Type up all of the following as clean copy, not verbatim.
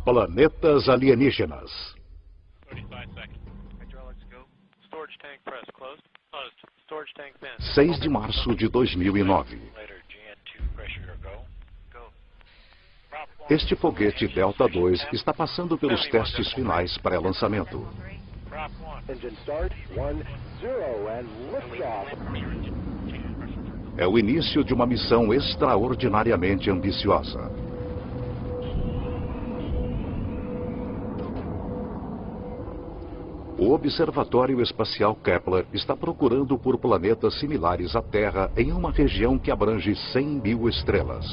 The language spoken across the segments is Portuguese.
Planetas alienígenas. 6 de março de 2009. Este foguete Delta II está passando pelos testes finais pré-lançamento. É o início de uma missão extraordinariamente ambiciosa. O Observatório Espacial Kepler está procurando por planetas similares à Terra em uma região que abrange 100 mil estrelas.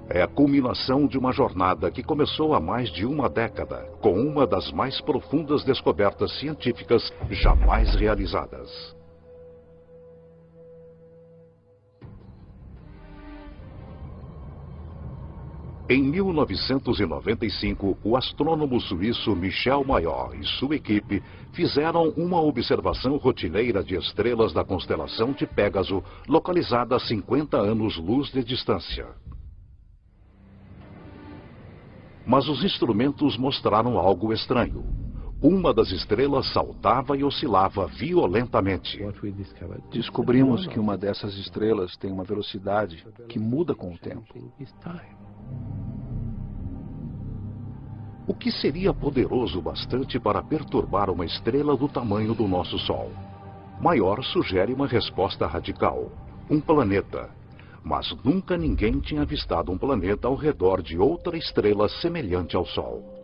É a culminação de uma jornada que começou há mais de uma década, com uma das mais profundas descobertas científicas jamais realizadas. Em 1995, o astrônomo suíço Michel Mayor e sua equipe fizeram uma observação rotineira de estrelas da constelação de Pégaso, localizada a 50 anos-luz de distância. Mas os instrumentos mostraram algo estranho. Uma das estrelas saltava e oscilava violentamente. Descobrimos que uma dessas estrelas tem uma velocidade que muda com o tempo. O que seria poderoso bastante para perturbar uma estrela do tamanho do nosso Sol? Mayor sugere uma resposta radical: um planeta. Mas nunca ninguém tinha avistado um planeta ao redor de outra estrela semelhante ao Sol.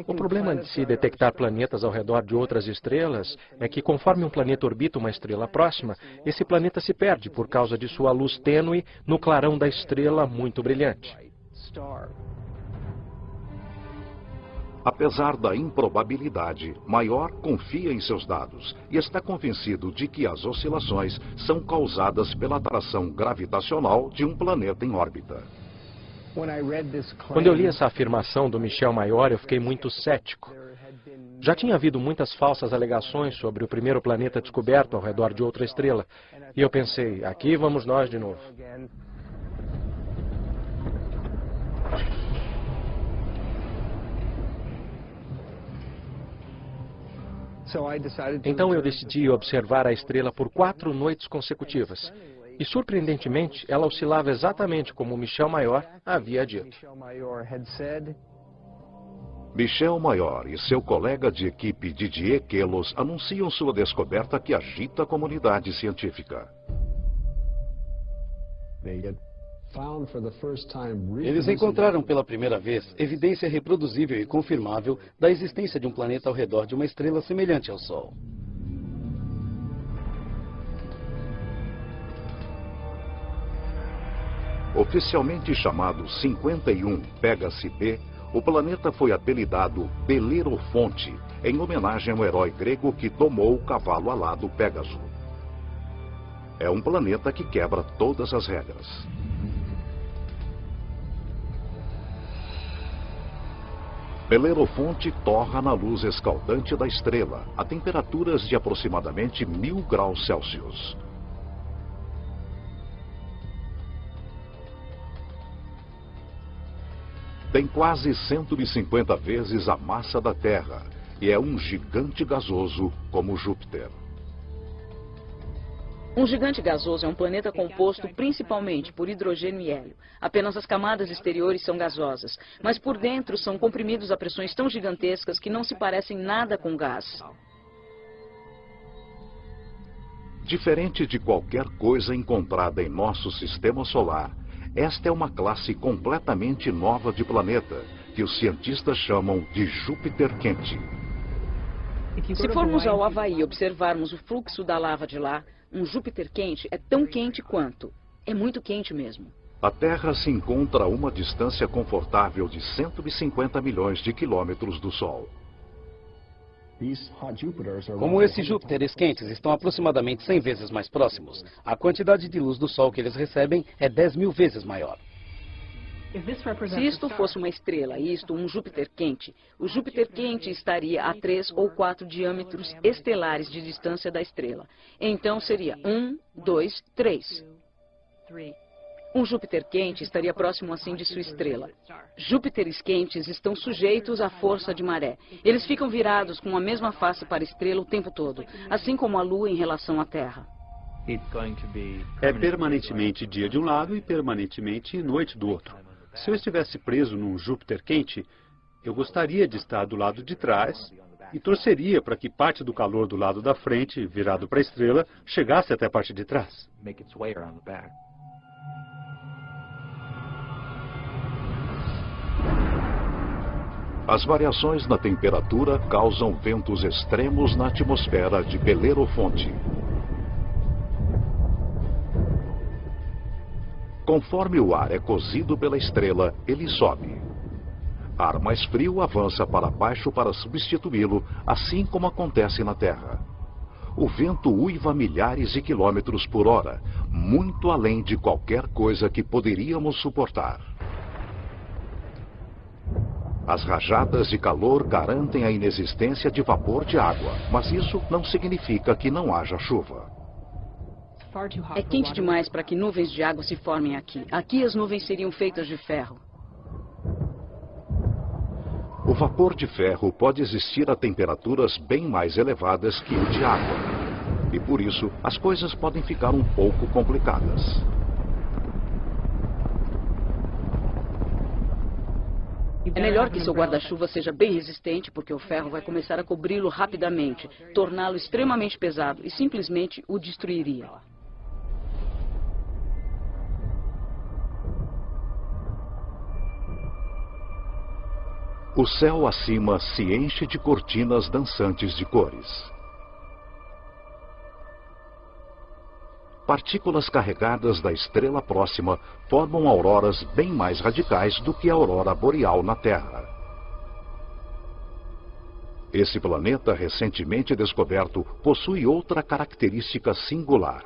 O problema de se detectar planetas ao redor de outras estrelas é que, conforme um planeta orbita uma estrela próxima, esse planeta se perde por causa de sua luz tênue no clarão da estrela muito brilhante. Apesar da improbabilidade, Mayor confia em seus dados e está convencido de que as oscilações são causadas pela atração gravitacional de um planeta em órbita. Quando eu li essa afirmação do Michel Mayor, eu fiquei muito cético. Já tinha havido muitas falsas alegações sobre o primeiro planeta descoberto ao redor de outra estrela. E eu pensei, aqui vamos nós de novo. Então eu decidi observar a estrela por 4 noites consecutivas. E, surpreendentemente, ela oscilava exatamente como Michel Mayor havia dito. Michel Mayor e seu colega de equipe Didier Queloz anunciam sua descoberta que agita a comunidade científica. Eles encontraram pela primeira vez evidência reproduzível e confirmável da existência de um planeta ao redor de uma estrela semelhante ao Sol. Oficialmente chamado 51 Pégase B, o planeta foi apelidado Belerofonte, em homenagem ao herói grego que domou o cavalo alado Pégaso. É um planeta que quebra todas as regras. Belerofonte torra na luz escaldante da estrela, a temperaturas de aproximadamente 1000 graus Celsius. Tem quase 150 vezes a massa da Terra e é um gigante gasoso como Júpiter. Um gigante gasoso é um planeta composto principalmente por hidrogênio e hélio. Apenas as camadas exteriores são gasosas, mas por dentro são comprimidos a pressões tão gigantescas que não se parecem nada com gás. Diferente de qualquer coisa encontrada em nosso sistema solar, esta é uma classe completamente nova de planeta, que os cientistas chamam de Júpiter quente. Se formos ao Havaí e observarmos o fluxo da lava de lá, um Júpiter quente é tão quente quanto. É muito quente mesmo. A Terra se encontra a uma distância confortável de 150 milhões de quilômetros do Sol. Como esses Júpiteres quentes estão aproximadamente 100 vezes mais próximos, a quantidade de luz do Sol que eles recebem é 10.000 vezes maior. Se isto fosse uma estrela e isto um Júpiter quente, o Júpiter quente estaria a 3 ou 4 diâmetros estelares de distância da estrela. Então seria 1, 2, 3. Um Júpiter quente estaria próximo assim de sua estrela. Júpiteres quentes estão sujeitos à força de maré. Eles ficam virados com a mesma face para a estrela o tempo todo, assim como a Lua em relação à Terra. É permanentemente dia de um lado e permanentemente noite do outro. Se eu estivesse preso num Júpiter quente, eu gostaria de estar do lado de trás e torceria para que parte do calor do lado da frente, virado para a estrela, chegasse até a parte de trás. As variações na temperatura causam ventos extremos na atmosfera de Belerofonte. Conforme o ar é cozido pela estrela, ele sobe. Ar mais frio avança para baixo para substituí-lo, assim como acontece na Terra. O vento uiva milhares de quilômetros por hora, muito além de qualquer coisa que poderíamos suportar. As rajadas de calor garantem a inexistência de vapor de água, mas isso não significa que não haja chuva. É quente demais para que nuvens de água se formem aqui. Aqui as nuvens seriam feitas de ferro. O vapor de ferro pode existir a temperaturas bem mais elevadas que o de água. E por isso, as coisas podem ficar um pouco complicadas. É melhor que seu guarda-chuva seja bem resistente, porque o ferro vai começar a cobri-lo rapidamente, torná-lo extremamente pesado e simplesmente o destruiria. O céu acima se enche de cortinas dançantes de cores. Partículas carregadas da estrela próxima formam auroras bem mais radicais do que a aurora boreal na Terra. Esse planeta recentemente descoberto possui outra característica singular.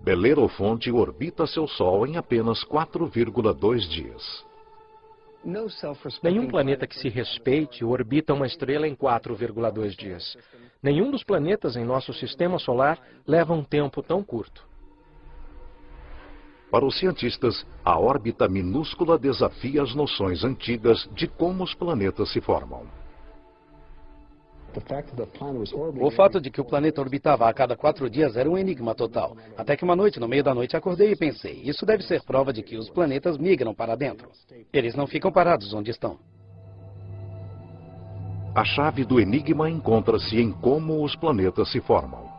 Belerofonte orbita seu Sol em apenas 4,2 dias. Nenhum planeta que se respeite orbita uma estrela em 4,2 dias. Nenhum dos planetas em nosso sistema solar leva um tempo tão curto. Para os cientistas, a órbita minúscula desafia as noções antigas de como os planetas se formam. O fato de que o planeta orbitava a cada 4 dias era um enigma total. Até que uma noite, no meio da noite, acordei e pensei, isso deve ser prova de que os planetas migram para dentro. Eles não ficam parados onde estão. A chave do enigma encontra-se em como os planetas se formam.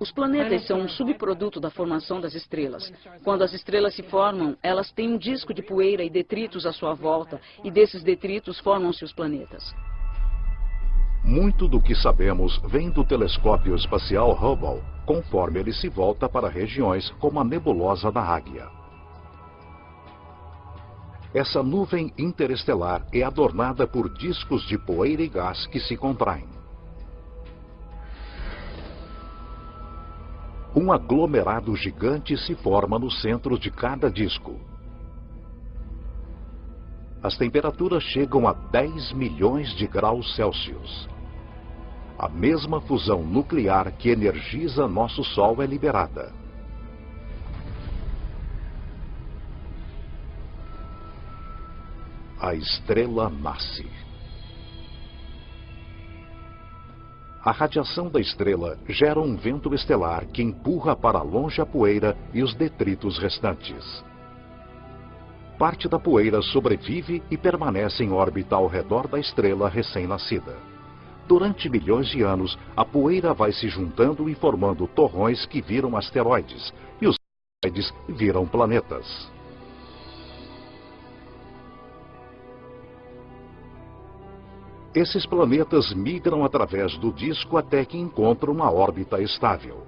Os planetas são um subproduto da formação das estrelas. Quando as estrelas se formam, elas têm um disco de poeira e detritos à sua volta, e desses detritos formam-se os planetas. Muito do que sabemos vem do telescópio espacial Hubble, conforme ele se volta para regiões como a nebulosa da Águia. Essa nuvem interestelar é adornada por discos de poeira e gás que se contraem. Um aglomerado gigante se forma no centro de cada disco. As temperaturas chegam a 10 milhões de graus Celsius. A mesma fusão nuclear que energiza nosso Sol é liberada. A estrela nasce. A radiação da estrela gera um vento estelar que empurra para longe a poeira e os detritos restantes. Parte da poeira sobrevive e permanece em órbita ao redor da estrela recém-nascida. Durante milhões de anos, a poeira vai se juntando e formando torrões que viram asteroides, e os asteroides viram planetas. Esses planetas migram através do disco até que encontram uma órbita estável.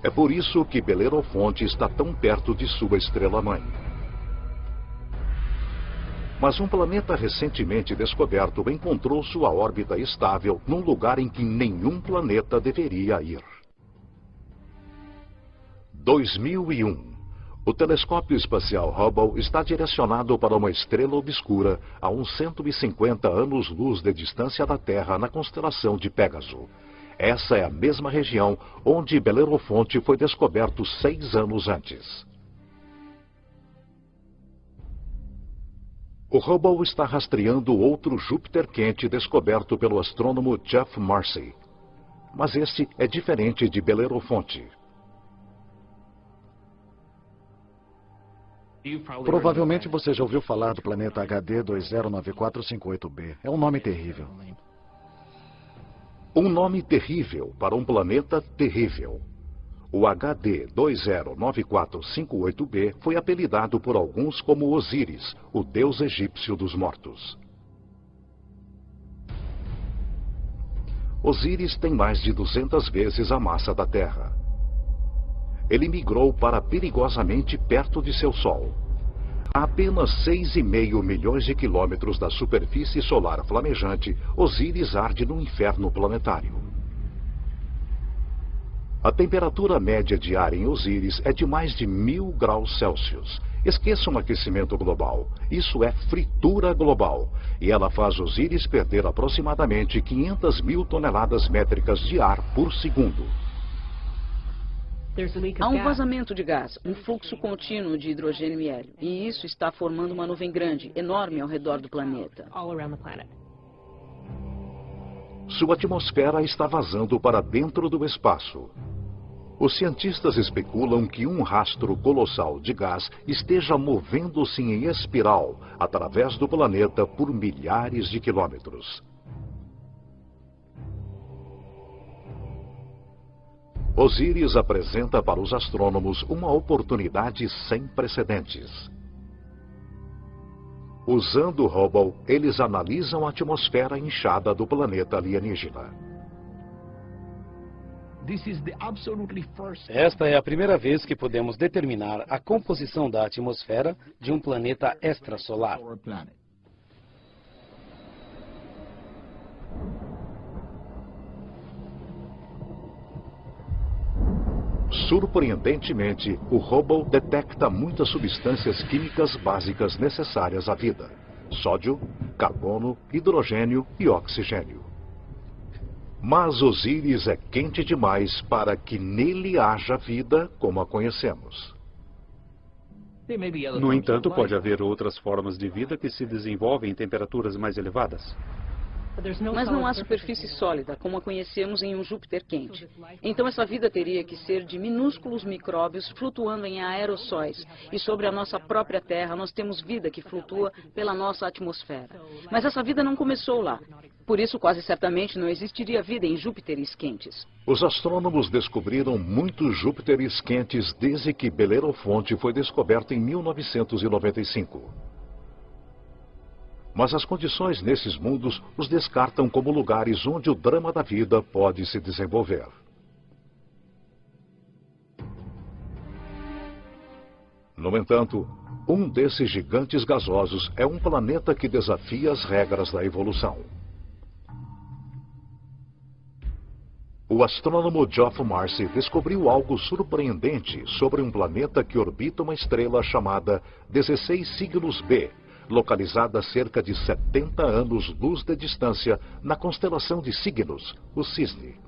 É por isso que Belerofonte está tão perto de sua estrela-mãe. Mas um planeta recentemente descoberto encontrou sua órbita estável num lugar em que nenhum planeta deveria ir. 2001. O telescópio espacial Hubble está direcionado para uma estrela obscura a uns 150 anos-luz de distância da Terra na constelação de Pégaso. Essa é a mesma região onde Belerofonte foi descoberto 6 anos antes. O Hubble está rastreando outro Júpiter quente descoberto pelo astrônomo Geoff Marcy. Mas esse é diferente de Belerofonte. Provavelmente você já ouviu falar do planeta HD 209458b. É um nome terrível. Um nome terrível para um planeta terrível. O HD 209458b foi apelidado por alguns como Osíris, o deus egípcio dos mortos. Osíris tem mais de 200 vezes a massa da Terra. Ele migrou para perigosamente perto de seu Sol. A apenas 6,5 milhões de quilômetros da superfície solar flamejante, Osíris arde no inferno planetário. A temperatura média diária em Osíris é de mais de 1000 graus Celsius. Esqueçam aquecimento global. Isso é fritura global. E ela faz Osíris perder aproximadamente 500 mil toneladas métricas de ar por segundo. Há um vazamento de gás, um fluxo contínuo de hidrogênio e hélio. E isso está formando uma nuvem grande, enorme ao redor do planeta. Sua atmosfera está vazando para dentro do espaço. Os cientistas especulam que um rastro colossal de gás esteja movendo-se em espiral através do planeta por milhares de quilômetros. Osíris apresenta para os astrônomos uma oportunidade sem precedentes. Usando o Hubble, eles analisam a atmosfera inchada do planeta alienígena. Esta é a primeira vez que podemos determinar a composição da atmosfera de um planeta extrasolar. Surpreendentemente, o Hubble detecta muitas substâncias químicas básicas necessárias à vida: sódio, carbono, hidrogênio e oxigênio. Mas Osíris é quente demais para que nele haja vida como a conhecemos. No entanto, pode haver outras formas de vida que se desenvolvem em temperaturas mais elevadas. Mas não há superfície sólida, como a conhecemos em um Júpiter quente. Então essa vida teria que ser de minúsculos micróbios flutuando em aerossóis. E sobre a nossa própria Terra, nós temos vida que flutua pela nossa atmosfera. Mas essa vida não começou lá. Por isso, quase certamente, não existiria vida em Júpiteres quentes. Os astrônomos descobriram muitos Júpiteres quentes desde que Belerofonte foi descoberto em 1995. Mas as condições nesses mundos os descartam como lugares onde o drama da vida pode se desenvolver. No entanto, um desses gigantes gasosos é um planeta que desafia as regras da evolução. O astrônomo Geoff Marcy descobriu algo surpreendente sobre um planeta que orbita uma estrela chamada 16 Cygnos B, localizada a cerca de 70 anos-luz de distância na constelação de Cygnos, o Cisne.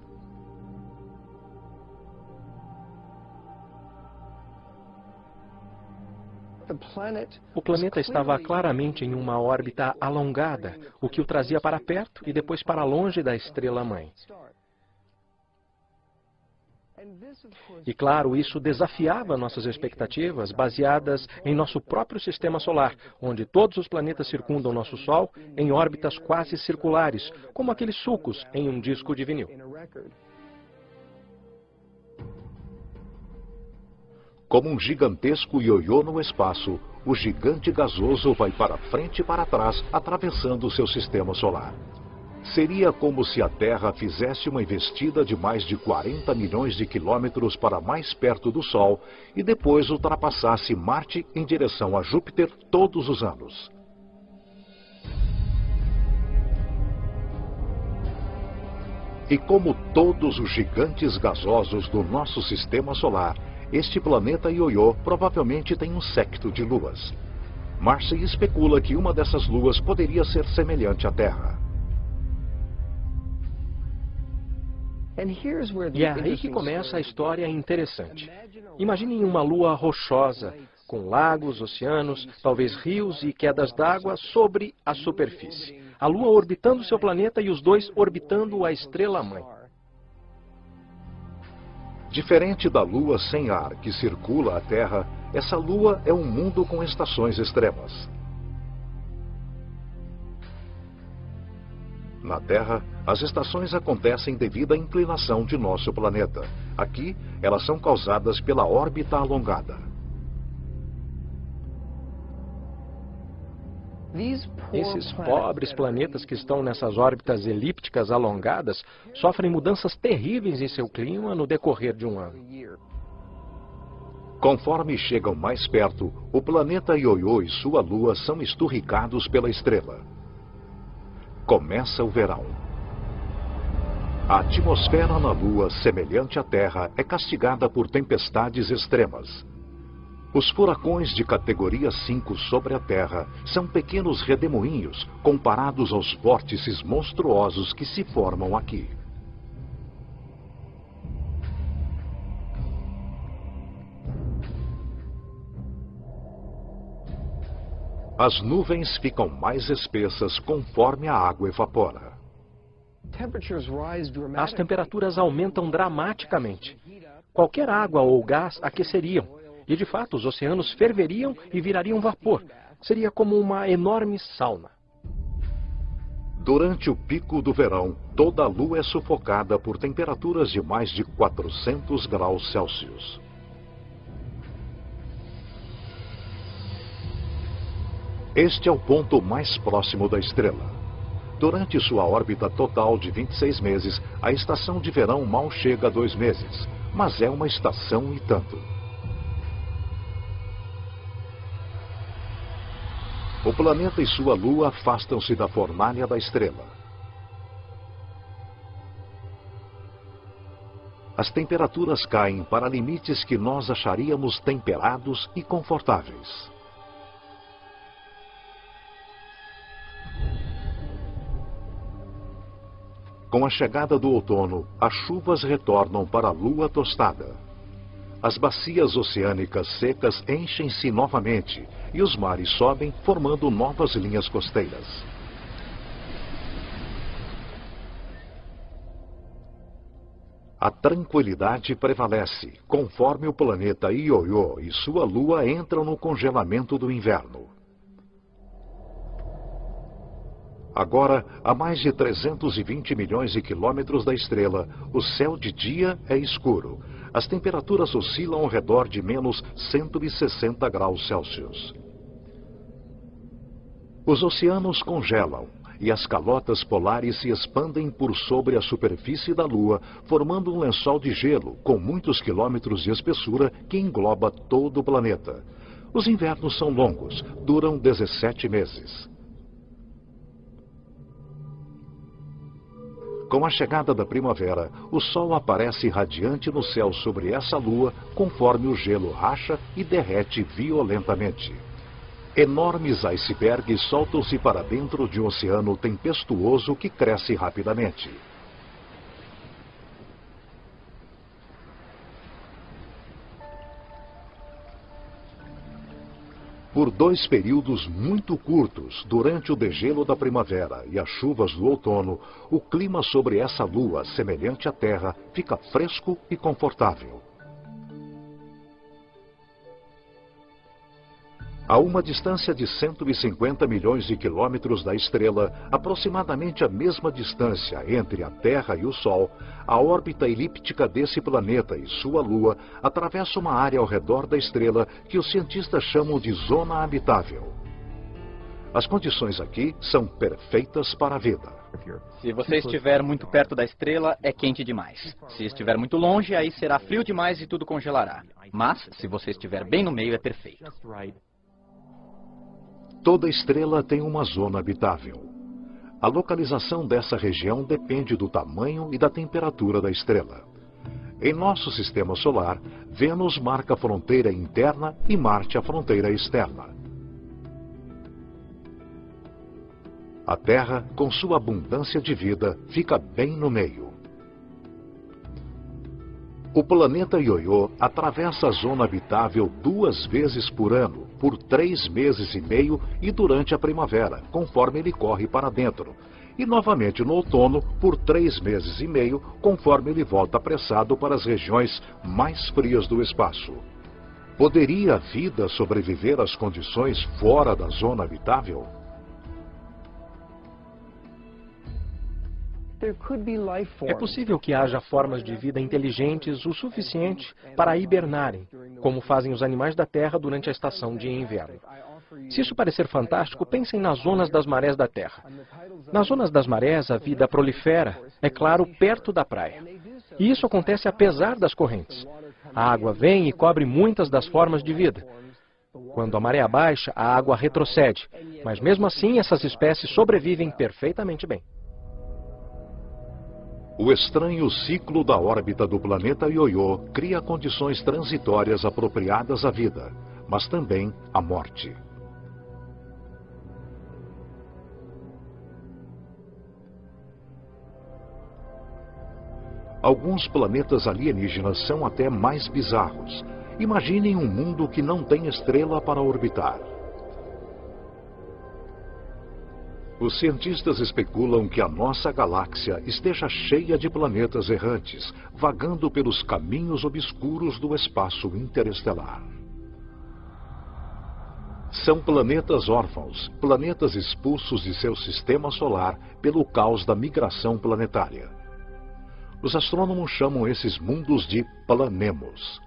O planeta estava claramente em uma órbita alongada, o que o trazia para perto e depois para longe da estrela-mãe. E claro, isso desafiava nossas expectativas baseadas em nosso próprio sistema solar, onde todos os planetas circundam nosso Sol em órbitas quase circulares, como aqueles sulcos em um disco de vinil. Como um gigantesco ioiô no espaço, o gigante gasoso vai para frente e para trás, atravessando seu sistema solar. Seria como se a Terra fizesse uma investida de mais de 40 milhões de quilômetros para mais perto do Sol e depois ultrapassasse Marte em direção a Júpiter todos os anos. E como todos os gigantes gasosos do nosso sistema solar, Este planeta Ioiô provavelmente tem um séquito de luas. Marcy especula que uma dessas luas poderia ser semelhante à Terra. E é aí que começa a história interessante. Imaginem uma lua rochosa, com lagos, oceanos, talvez rios e quedas d'água sobre a superfície. A lua orbitando seu planeta e os dois orbitando a estrela-mãe. Diferente da lua sem ar que circula a Terra, essa lua é um mundo com estações extremas. Na Terra, as estações acontecem devido à inclinação de nosso planeta. Aqui, elas são causadas pela órbita alongada. Esses pobres planetas que estão nessas órbitas elípticas alongadas sofrem mudanças terríveis em seu clima no decorrer de um ano. Conforme chegam mais perto, o planeta Ioiô e sua lua são esturricados pela estrela. Começa o verão. A atmosfera na Lua, semelhante à Terra, é castigada por tempestades extremas. Os furacões de categoria 5 sobre a Terra são pequenos redemoinhos comparados aos vórtices monstruosos que se formam aqui. As nuvens ficam mais espessas conforme a água evapora. As temperaturas aumentam dramaticamente. Qualquer água ou gás aqueceriam. E, de fato, os oceanos ferveriam e virariam vapor. Seria como uma enorme sauna. Durante o pico do verão, toda a Lua é sufocada por temperaturas de mais de 400 graus Celsius. Este é o ponto mais próximo da estrela. Durante sua órbita total de 26 meses, a estação de verão mal chega a 2 meses, mas é uma estação e tanto. O planeta e sua lua afastam-se da fornalha da estrela. As temperaturas caem para limites que nós acharíamos temperados e confortáveis. Com a chegada do outono, as chuvas retornam para a lua tostada. As bacias oceânicas secas enchem-se novamente e os mares sobem, formando novas linhas costeiras. A tranquilidade prevalece, conforme o planeta Ioiô e sua lua entram no congelamento do inverno. Agora, a mais de 320 milhões de quilômetros da estrela, o céu de dia é escuro. As temperaturas oscilam ao redor de menos 160 graus Celsius. Os oceanos congelam e as calotas polares se expandem por sobre a superfície da Lua, formando um lençol de gelo com muitos quilômetros de espessura que engloba todo o planeta. Os invernos são longos, duram 17 meses. Com a chegada da primavera, o Sol aparece radiante no céu sobre essa lua, conforme o gelo racha e derrete violentamente. Enormes icebergs soltam-se para dentro de um oceano tempestuoso que cresce rapidamente. Por 2 períodos muito curtos, durante o degelo da primavera e as chuvas do outono, o clima sobre essa lua, semelhante à Terra, fica fresco e confortável. A uma distância de 150 milhões de quilômetros da estrela, aproximadamente a mesma distância entre a Terra e o Sol, a órbita elíptica desse planeta e sua lua atravessa uma área ao redor da estrela que os cientistas chamam de zona habitável. As condições aqui são perfeitas para a vida. Se você estiver muito perto da estrela, é quente demais. Se estiver muito longe, aí será frio demais e tudo congelará. Mas, se você estiver bem no meio, é perfeito. Toda estrela tem uma zona habitável. A localização dessa região depende do tamanho e da temperatura da estrela. Em nosso sistema solar, Vênus marca a fronteira interna e Marte a fronteira externa. A Terra, com sua abundância de vida, fica bem no meio. O planeta Ioiô atravessa a zona habitável 2 vezes por ano, por 3 meses e meio e durante a primavera, conforme ele corre para dentro, e novamente no outono, por 3 meses e meio, conforme ele volta apressado para as regiões mais frias do espaço. Poderia a vida sobreviver às condições fora da zona habitável? É possível que haja formas de vida inteligentes o suficiente para hibernarem, como fazem os animais da Terra durante a estação de inverno. Se isso parecer fantástico, pensem nas zonas das marés da Terra. Nas zonas das marés, a vida prolifera, é claro, perto da praia. E isso acontece apesar das correntes. A água vem e cobre muitas das formas de vida. Quando a maré baixa, a água retrocede, mas mesmo assim essas espécies sobrevivem perfeitamente bem. O estranho ciclo da órbita do planeta Ioiô cria condições transitórias apropriadas à vida, mas também à morte. Alguns planetas alienígenas são até mais bizarros. Imaginem um mundo que não tem estrela para orbitar. Os cientistas especulam que a nossa galáxia esteja cheia de planetas errantes, vagando pelos caminhos obscuros do espaço interestelar. São planetas órfãos, planetas expulsos de seu sistema solar pelo caos da migração planetária. Os astrônomos chamam esses mundos de planemos.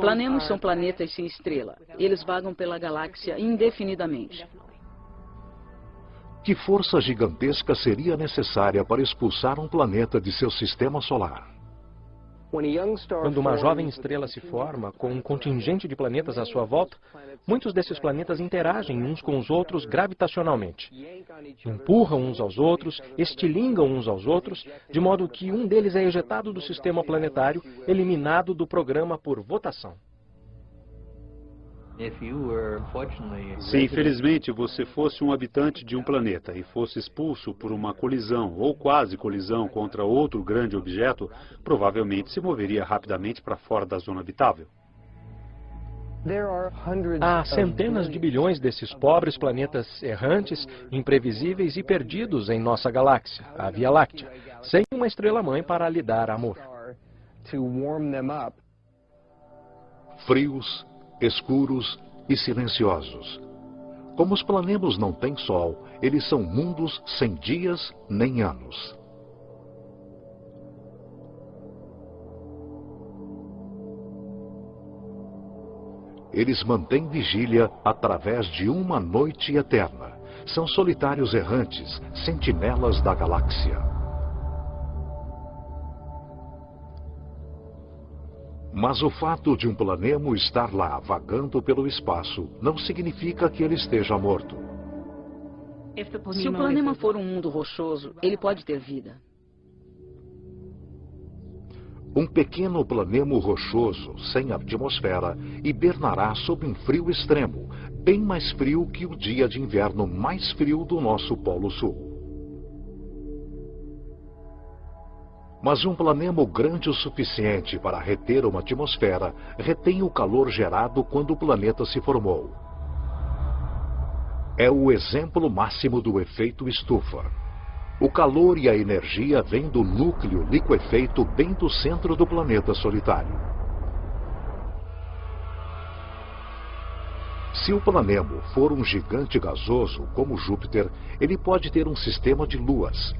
Planemos são planetas sem estrela. Eles vagam pela galáxia indefinidamente. Que força gigantesca seria necessária para expulsar um planeta de seu sistema solar? Quando uma jovem estrela se forma, com um contingente de planetas à sua volta, muitos desses planetas interagem uns com os outros gravitacionalmente. Empurram uns aos outros, estilingam uns aos outros, de modo que um deles é ejetado do sistema planetário, eliminado do programa por votação. Se infelizmente você fosse um habitante de um planeta e fosse expulso por uma colisão ou quase colisão contra outro grande objeto, provavelmente se moveria rapidamente para fora da zona habitável. Há centenas de bilhões desses pobres planetas errantes, imprevisíveis e perdidos em nossa galáxia, a Via Láctea, sem uma estrela-mãe para lhe dar amor. Frios, escuros e silenciosos. Como os planemos não têm sol, eles são mundos sem dias nem anos. Eles mantêm vigília através de uma noite eterna. São solitários errantes, sentinelas da galáxia. Mas o fato de um planemo estar lá vagando pelo espaço não significa que ele esteja morto. Se o planema for um mundo rochoso, ele pode ter vida. Um pequeno planemo rochoso, sem atmosfera, hibernará sob um frio extremo, bem mais frio que o dia de inverno mais frio do nosso Polo Sul. Mas um planemo grande o suficiente para reter uma atmosfera retém o calor gerado quando o planeta se formou. É o exemplo máximo do efeito estufa. O calor e a energia vêm do núcleo liquefeito bem do centro do planeta solitário. Se o planemo for um gigante gasoso, como Júpiter, ele pode ter um sistema de luas.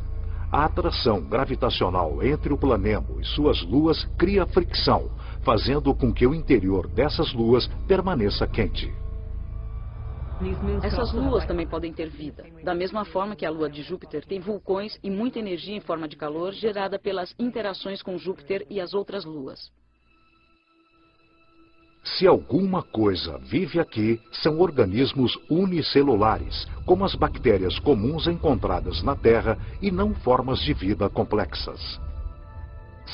A atração gravitacional entre o planemo e suas luas cria fricção, fazendo com que o interior dessas luas permaneça quente. Essas luas também podem ter vida, da mesma forma que a lua de Júpiter tem vulcões e muita energia em forma de calor gerada pelas interações com Júpiter e as outras luas. Se alguma coisa vive aqui, são organismos unicelulares, como as bactérias comuns encontradas na Terra e não formas de vida complexas.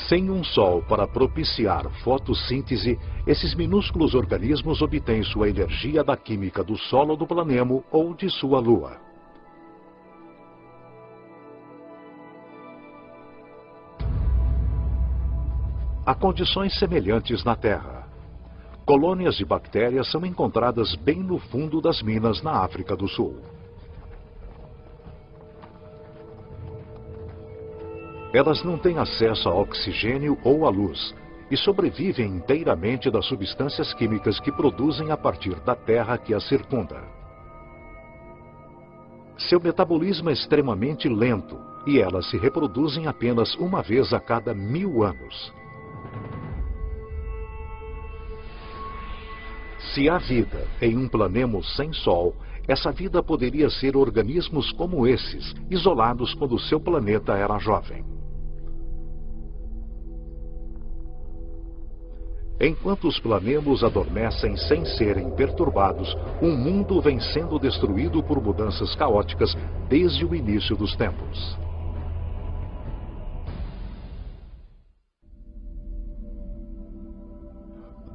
Sem um Sol para propiciar fotossíntese, esses minúsculos organismos obtêm sua energia da química do solo do planemo ou de sua Lua. Há condições semelhantes na Terra. Colônias de bactérias são encontradas bem no fundo das minas na África do Sul. Elas não têm acesso a oxigênio ou à luz e sobrevivem inteiramente das substâncias químicas que produzem a partir da terra que as circunda. Seu metabolismo é extremamente lento e elas se reproduzem apenas uma vez a cada 1000 anos. Se há vida em um planemo sem Sol, essa vida poderia ser organismos como esses, isolados quando seu planeta era jovem. Enquanto os planemos adormecem sem serem perturbados, o mundo vem sendo destruído por mudanças caóticas desde o início dos tempos.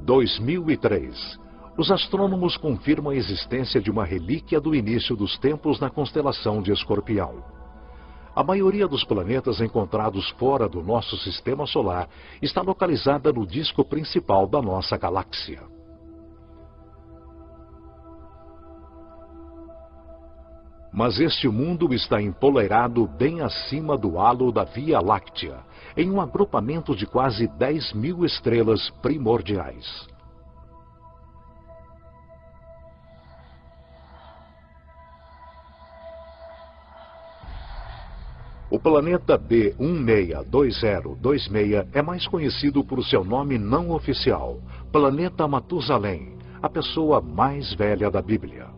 Em 2003, os astrônomos confirmam a existência de uma relíquia do início dos tempos na constelação de Escorpião. A maioria dos planetas encontrados fora do nosso sistema solar está localizada no disco principal da nossa galáxia. Mas este mundo está empoleirado bem acima do halo da Via Láctea, em um agrupamento de quase 10.000 estrelas primordiais. O planeta B162026 é mais conhecido por seu nome não oficial, Planeta Matusalém, a pessoa mais velha da Bíblia.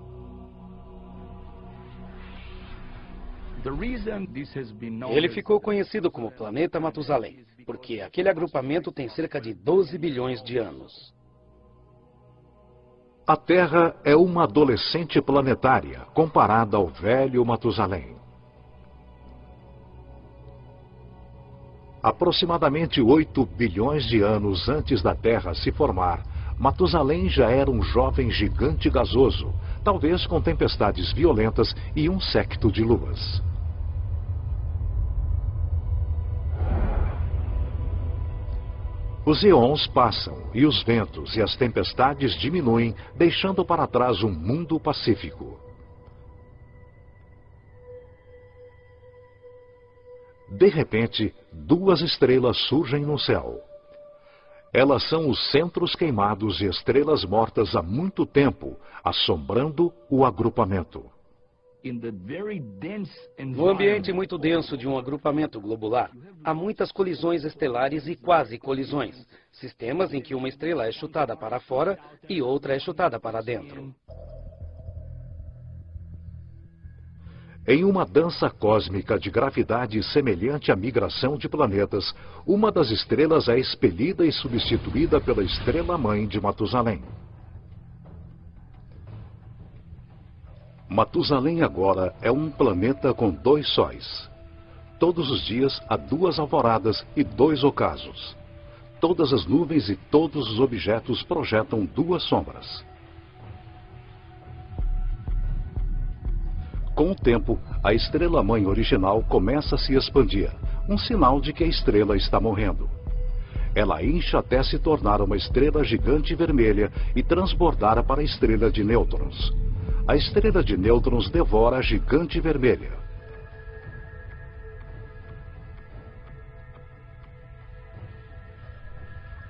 Ele ficou conhecido como Planeta Matusalém, porque aquele agrupamento tem cerca de 12 bilhões de anos. A Terra é uma adolescente planetária comparada ao velho Matusalém. Aproximadamente 8 bilhões de anos antes da Terra se formar, Matusalém já era um jovem gigante gasoso, talvez com tempestades violentas e um séquito de luas. Os eons passam e os ventos e as tempestades diminuem, deixando para trás um mundo pacífico. De repente, duas estrelas surgem no céu. Elas são os centros queimados de estrelas mortas há muito tempo, assombrando o agrupamento. No ambiente muito denso de um agrupamento globular, há muitas colisões estelares e quase colisões, sistemas em que uma estrela é chutada para fora e outra é chutada para dentro. Em uma dança cósmica de gravidade semelhante à migração de planetas, uma das estrelas é expelida e substituída pela estrela-mãe de Matusalém. Matusalém agora é um planeta com 2 sóis. Todos os dias há 2 alvoradas e 2 ocasos. Todas as nuvens e todos os objetos projetam 2 sombras. Com o tempo, a estrela-mãe original começa a se expandir, um sinal de que a estrela está morrendo. Ela incha até se tornar uma estrela gigante vermelha e transbordar para a estrela de nêutrons. A estrela de nêutrons devora a gigante vermelha.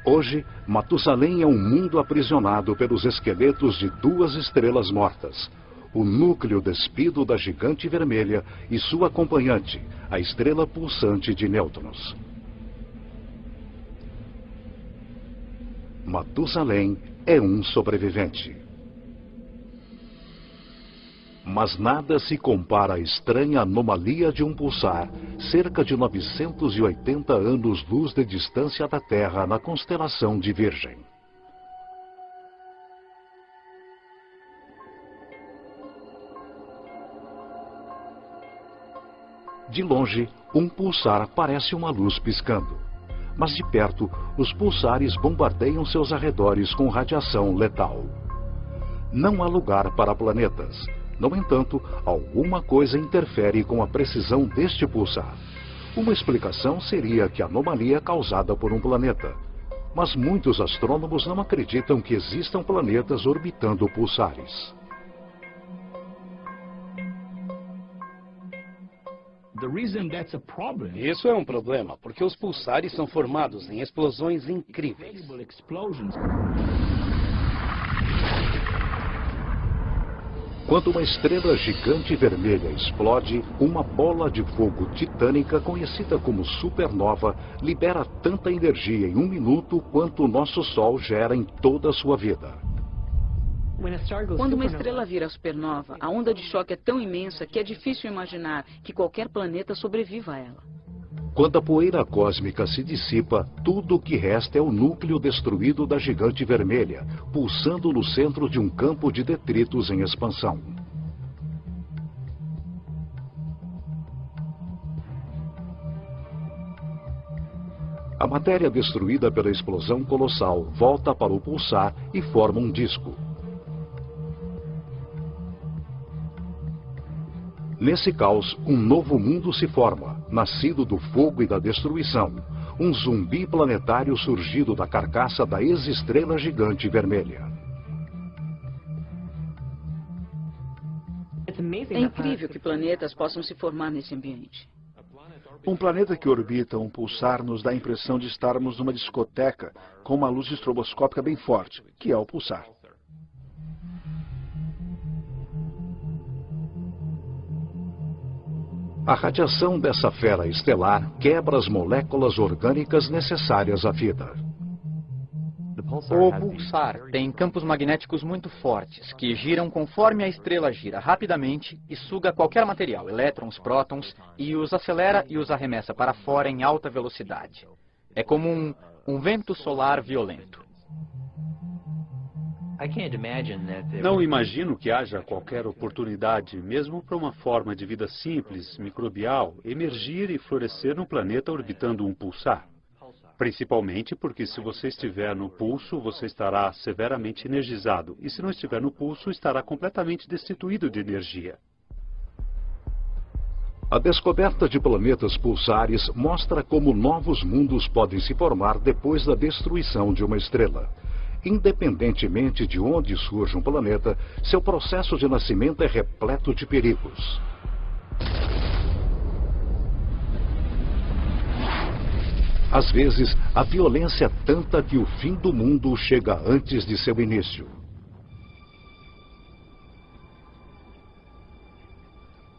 Hoje, Matusalém é um mundo aprisionado pelos esqueletos de 2 estrelas mortas. O núcleo despido da gigante vermelha e sua acompanhante, a estrela pulsante de nêutrons. Matusalém é um sobrevivente. Mas nada se compara à estranha anomalia de um pulsar, cerca de 980 anos-luz de distância da Terra na constelação de Virgem. De longe, um pulsar parece uma luz piscando. mas de perto, os pulsares bombardeiam seus arredores com radiação letal. Não há lugar para planetas. No entanto, alguma coisa interfere com a precisão deste pulsar. Uma explicação seria que a anomalia é causada por um planeta. Mas muitos astrônomos não acreditam que existam planetas orbitando pulsares. Isso é um problema, porque os pulsares são formados em explosões incríveis. Quando uma estrela gigante vermelha explode, uma bola de fogo titânica conhecida como supernova libera tanta energia em 1 minuto quanto o nosso Sol gera em toda a sua vida. Quando uma estrela vira supernova, a onda de choque é tão imensa que é difícil imaginar que qualquer planeta sobreviva a ela. Quando a poeira cósmica se dissipa, tudo o que resta é o núcleo destruído da gigante vermelha, pulsando no centro de um campo de detritos em expansão. A matéria destruída pela explosão colossal volta para o pulsar e forma um disco. Nesse caos, um novo mundo se forma, nascido do fogo e da destruição. Um zumbi planetário surgido da carcaça da ex-estrela gigante vermelha. É incrível que planetas possam se formar nesse ambiente. Um planeta que orbita um pulsar nos dá a impressão de estarmos numa discoteca com uma luz estroboscópica bem forte, que é o pulsar. A radiação dessa fera estelar quebra as moléculas orgânicas necessárias à vida. O pulsar tem campos magnéticos muito fortes, que giram conforme a estrela gira rapidamente e suga qualquer material, elétrons, prótons, e os acelera e os arremessa para fora em alta velocidade. É como um vento solar violento. Não imagino que haja qualquer oportunidade, mesmo para uma forma de vida simples, microbial, emergir e florescer num planeta orbitando um pulsar. Principalmente porque se você estiver no pulso, você estará severamente energizado. E se não estiver no pulso, estará completamente destituído de energia. A descoberta de planetas pulsares mostra como novos mundos podem se formar depois da destruição de uma estrela. Independentemente de onde surge um planeta, seu processo de nascimento é repleto de perigos. Às vezes, a violência é tanta que o fim do mundo chega antes de seu início.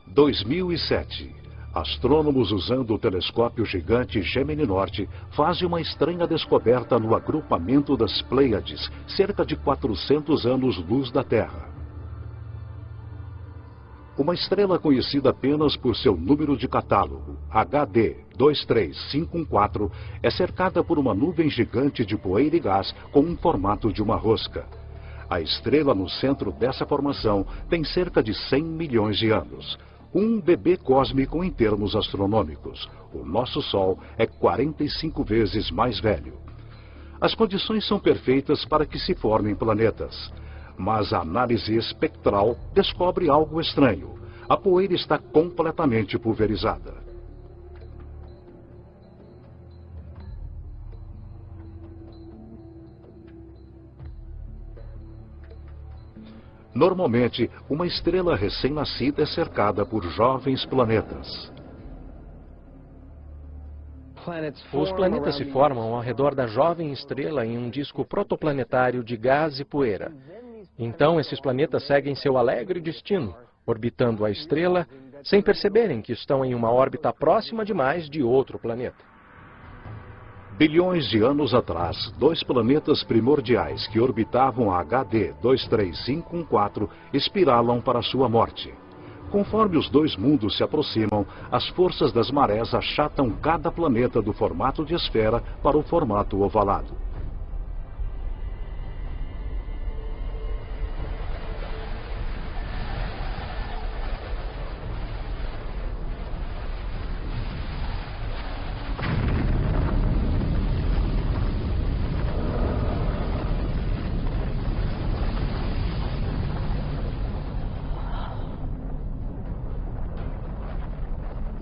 2007. Astrônomos usando o telescópio gigante Gemini Norte fazem uma estranha descoberta no agrupamento das Pleiades, cerca de 400 anos-luz da Terra. Uma estrela conhecida apenas por seu número de catálogo, HD 23514, é cercada por uma nuvem gigante de poeira e gás com um formato de uma rosca. A estrela no centro dessa formação tem cerca de 100 milhões de anos. Um bebê cósmico em termos astronômicos. O nosso Sol é 45 vezes mais velho. As condições são perfeitas para que se formem planetas. Mas a análise espectral descobre algo estranho. A poeira está completamente pulverizada. Normalmente, uma estrela recém-nascida é cercada por jovens planetas. Os planetas se formam ao redor da jovem estrela em um disco protoplanetário de gás e poeira. Então, esses planetas seguem seu alegre destino, orbitando a estrela, sem perceberem que estão em uma órbita próxima demais de outro planeta. Bilhões de anos atrás, 2 planetas primordiais que orbitavam a HD 23514 espiralam para sua morte. Conforme os 2 mundos se aproximam, as forças das marés achatam cada planeta do formato de esfera para o formato ovalado.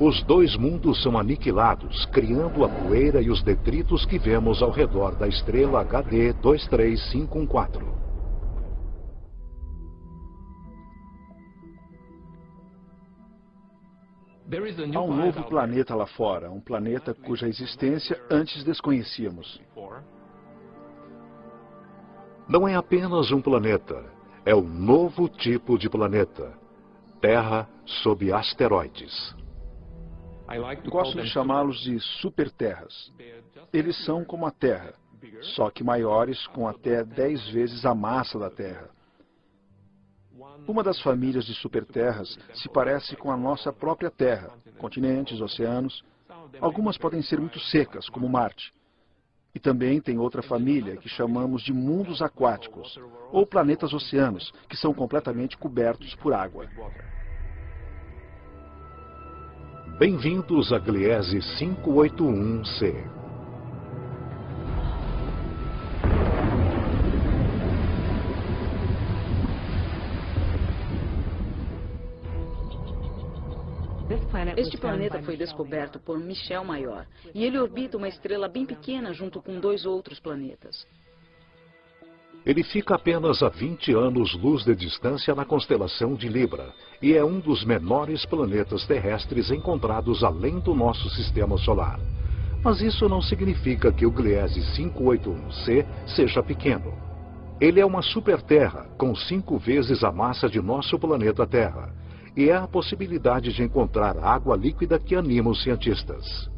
Os dois mundos são aniquilados, criando a poeira e os detritos que vemos ao redor da estrela HD 23514. Há um novo planeta lá fora, um planeta cuja existência antes desconhecíamos. Não é apenas um planeta, é um novo tipo de planeta. Terra sob asteroides. Gosto de chamá-los de superterras. Eles são como a Terra, só que maiores, com até 10 vezes a massa da Terra. Uma das famílias de superterras se parece com a nossa própria Terra, continentes, oceanos. Algumas podem ser muito secas, como Marte. E também tem outra família que chamamos de mundos aquáticos, ou planetas oceanos, que são completamente cobertos por água. Bem-vindos a Gliese 581c. Este planeta foi descoberto por Michel Mayor, e ele orbita uma estrela bem pequena junto com 2 outros planetas. Ele fica apenas a 20 anos-luz de distância na constelação de Libra e é um dos menores planetas terrestres encontrados além do nosso sistema solar. Mas isso não significa que o Gliese 581c seja pequeno. Ele é uma superterra com 5 vezes a massa de nosso planeta Terra e é a possibilidade de encontrar água líquida que anima os cientistas.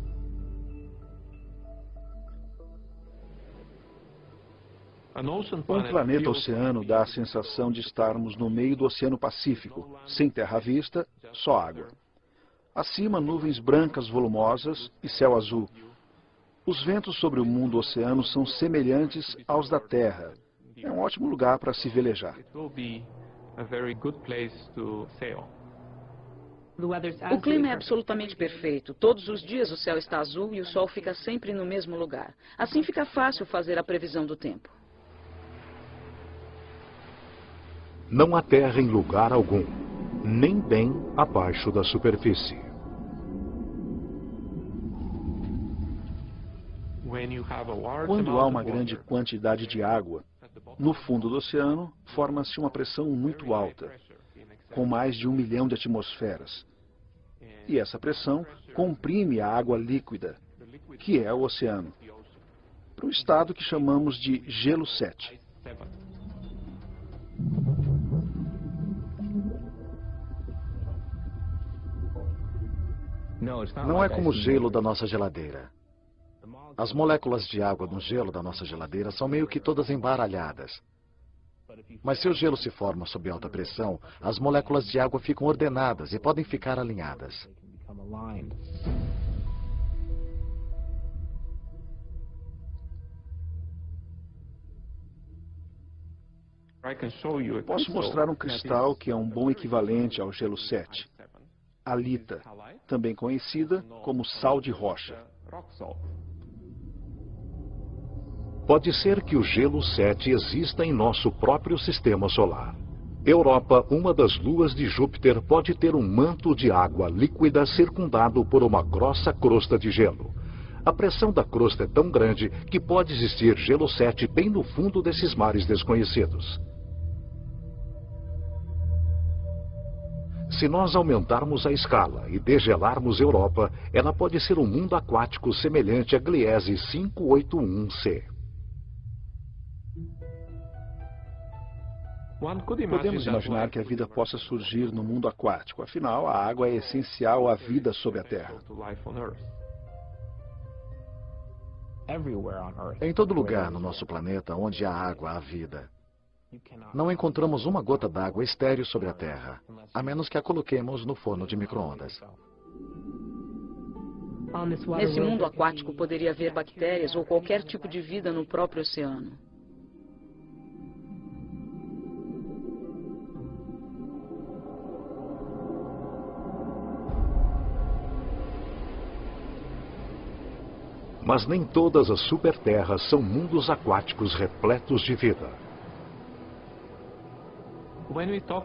Um planeta oceano dá a sensação de estarmos no meio do Oceano Pacífico, sem terra à vista, só água. Acima, nuvens brancas volumosas e céu azul. Os ventos sobre o mundo oceano são semelhantes aos da Terra. É um ótimo lugar para se velejar. O clima é absolutamente perfeito. Todos os dias o céu está azul e o sol fica sempre no mesmo lugar. Assim fica fácil fazer a previsão do tempo. Não há terra em lugar algum, nem bem abaixo da superfície. Quando há uma grande quantidade de água, no fundo do oceano forma-se uma pressão muito alta, com mais de 1 milhão de atmosferas. E essa pressão comprime a água líquida, que é o oceano, para um estado que chamamos de gelo 7. Não é como o gelo da nossa geladeira. As moléculas de água no gelo da nossa geladeira são meio que todas embaralhadas. Mas se o gelo se forma sob alta pressão, as moléculas de água ficam ordenadas e podem ficar alinhadas. Posso mostrar um cristal que é um bom equivalente ao gelo 7. Halita, também conhecida como sal de rocha. Pode ser que o gelo 7 exista em nosso próprio sistema solar. Europa, uma das luas de Júpiter, pode ter um manto de água líquida circundado por uma grossa crosta de gelo. A pressão da crosta é tão grande que pode existir gelo 7 bem no fundo desses mares desconhecidos. Se nós aumentarmos a escala e degelarmos Europa, ela pode ser um mundo aquático semelhante a Gliese 581c. Podemos imaginar que a vida possa surgir no mundo aquático. Afinal, a água é essencial à vida sobre a Terra. Em todo lugar no nosso planeta onde há água, há vida. Não encontramos uma gota d'água estéril sobre a Terra, a menos que a coloquemos no forno de micro-ondas. Nesse mundo aquático poderia haver bactérias ou qualquer tipo de vida no próprio oceano. Mas nem todas as superterras são mundos aquáticos repletos de vida.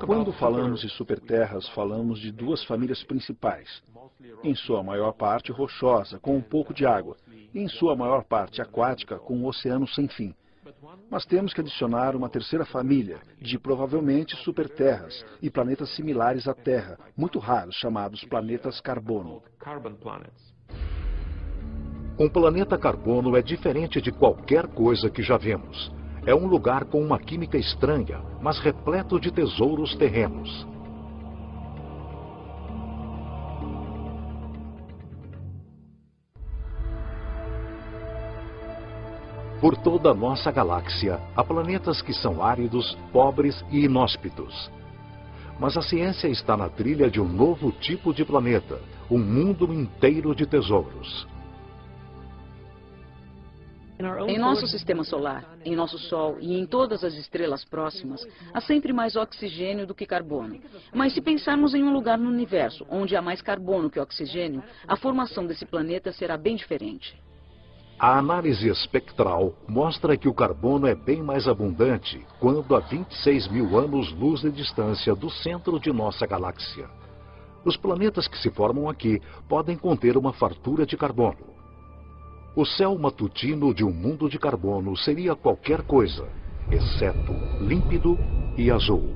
Quando falamos de superterras, falamos de duas famílias principais. Em sua maior parte rochosa, com um pouco de água, e em sua maior parte aquática, com um oceano sem fim. Mas temos que adicionar uma terceira família, de provavelmente superterras e planetas similares à Terra, muito raros, chamados planetas carbono. Um planeta carbono é diferente de qualquer coisa que já vimos. É um lugar com uma química estranha, mas repleto de tesouros terrenos. Por toda a nossa galáxia, há planetas que são áridos, pobres e inóspitos. Mas a ciência está na trilha de um novo tipo de planeta, um mundo inteiro de tesouros. Em nosso sistema solar, em nosso Sol e em todas as estrelas próximas, há sempre mais oxigênio do que carbono. Mas se pensarmos em um lugar no universo onde há mais carbono que oxigênio, a formação desse planeta será bem diferente. A análise espectral mostra que o carbono é bem mais abundante quando a 26 mil anos-luz de distância do centro de nossa galáxia. Os planetas que se formam aqui podem conter uma fartura de carbono. O céu matutino de um mundo de carbono seria qualquer coisa, exceto límpido e azul.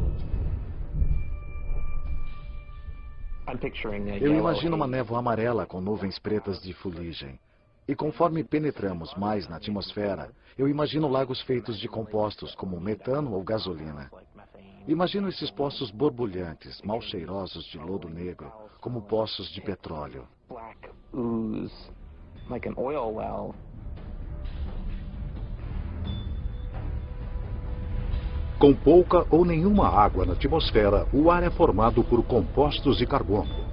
Eu imagino uma névoa amarela com nuvens pretas de fuligem. E conforme penetramos mais na atmosfera, eu imagino lagos feitos de compostos como metano ou gasolina. Imagino esses poços borbulhantes, mal cheirosos de lodo negro, como poços de petróleo. Com pouca ou nenhuma água na atmosfera, o ar é formado por compostos de carbono.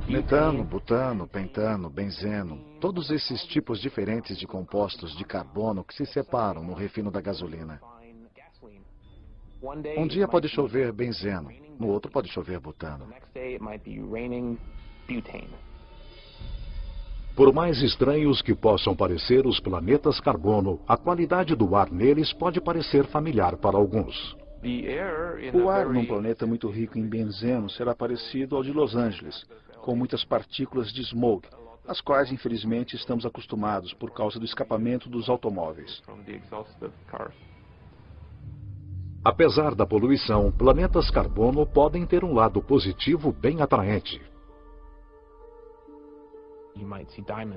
Metano, butano, pentano, benzeno, todos esses tipos diferentes de compostos de carbono que se separam no refino da gasolina. Um dia pode chover benzeno, no outro pode chover butano. Por mais estranhos que possam parecer os planetas carbono, a qualidade do ar neles pode parecer familiar para alguns. O ar num planeta muito rico em benzeno será parecido ao de Los Angeles, com muitas partículas de smog, às quais infelizmente estamos acostumados por causa do escapamento dos automóveis. Apesar da poluição, planetas carbono podem ter um lado positivo bem atraente.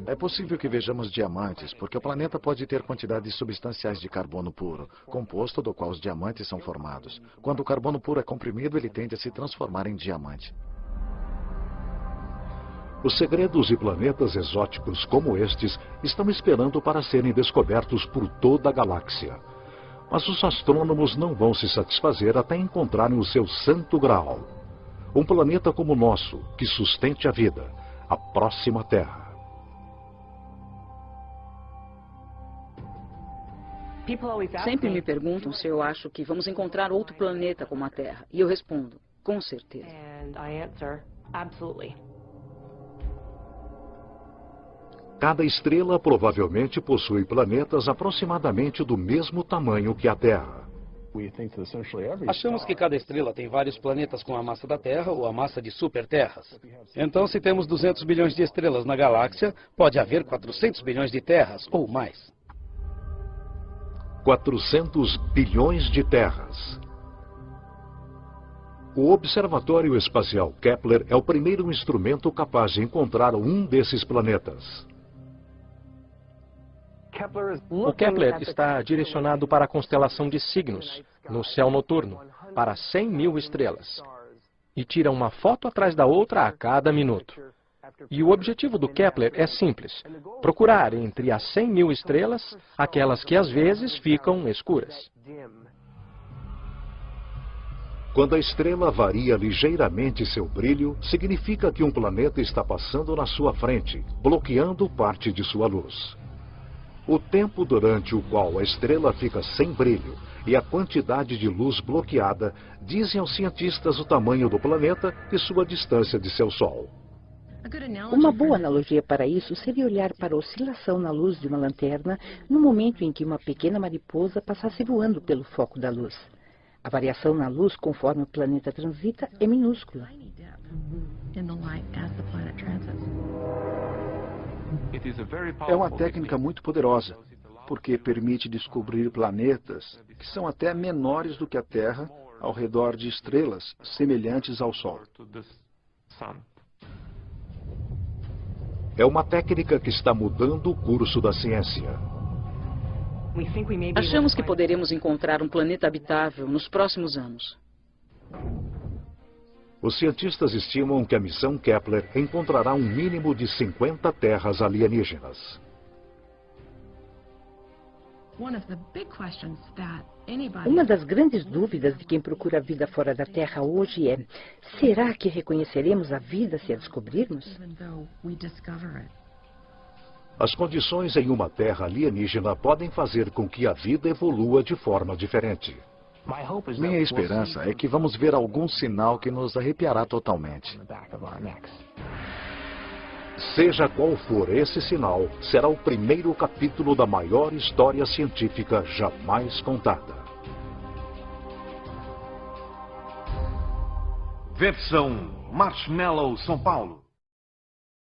É possível que vejamos diamantes, porque o planeta pode ter quantidades substanciais de carbono puro, composto do qual os diamantes são formados. Quando o carbono puro é comprimido, ele tende a se transformar em diamante. Os segredos de planetas exóticos como estes estão esperando para serem descobertos por toda a galáxia. Mas os astrônomos não vão se satisfazer até encontrarem o seu santo graal. Um planeta como o nosso, que sustente a vida. A próxima Terra. Sempre me perguntam se eu acho que vamos encontrar outro planeta como a Terra. E eu respondo, com certeza. Cada estrela provavelmente possui planetas aproximadamente do mesmo tamanho que a Terra. Achamos que cada estrela tem vários planetas com a massa da Terra ou a massa de superterras. Então, se temos 200 bilhões de estrelas na galáxia, pode haver 400 bilhões de terras ou mais. 400 bilhões de terras. O Observatório Espacial Kepler é o primeiro instrumento capaz de encontrar um desses planetas. O Kepler está direcionado para a constelação de Cygnus, no céu noturno, para 100 mil estrelas. E tira uma foto atrás da outra a cada minuto. E o objetivo do Kepler é simples: procurar entre as 100 mil estrelas aquelas que às vezes ficam escuras. Quando a estrela varia ligeiramente seu brilho, significa que um planeta está passando na sua frente, bloqueando parte de sua luz. O tempo durante o qual a estrela fica sem brilho e a quantidade de luz bloqueada dizem aos cientistas o tamanho do planeta e sua distância de seu Sol. Uma boa analogia para isso seria olhar para a oscilação na luz de uma lanterna no momento em que uma pequena mariposa passasse voando pelo foco da luz. A variação na luz conforme o planeta transita é minúscula. É uma técnica muito poderosa, porque permite descobrir planetas que são até menores do que a Terra ao redor de estrelas semelhantes ao Sol. É uma técnica que está mudando o curso da ciência. Achamos que poderemos encontrar um planeta habitável nos próximos anos. Os cientistas estimam que a missão Kepler encontrará um mínimo de 50 terras alienígenas. Uma das grandes dúvidas de quem procura a vida fora da Terra hoje é: será que reconheceremos a vida se a descobrirmos? As condições em uma Terra alienígena podem fazer com que a vida evolua de forma diferente. Minha esperança é que vamos ver algum sinal que nos arrepiará totalmente. Seja qual for esse sinal, será o primeiro capítulo da maior história científica jamais contada. Versão Marshmallow São Paulo.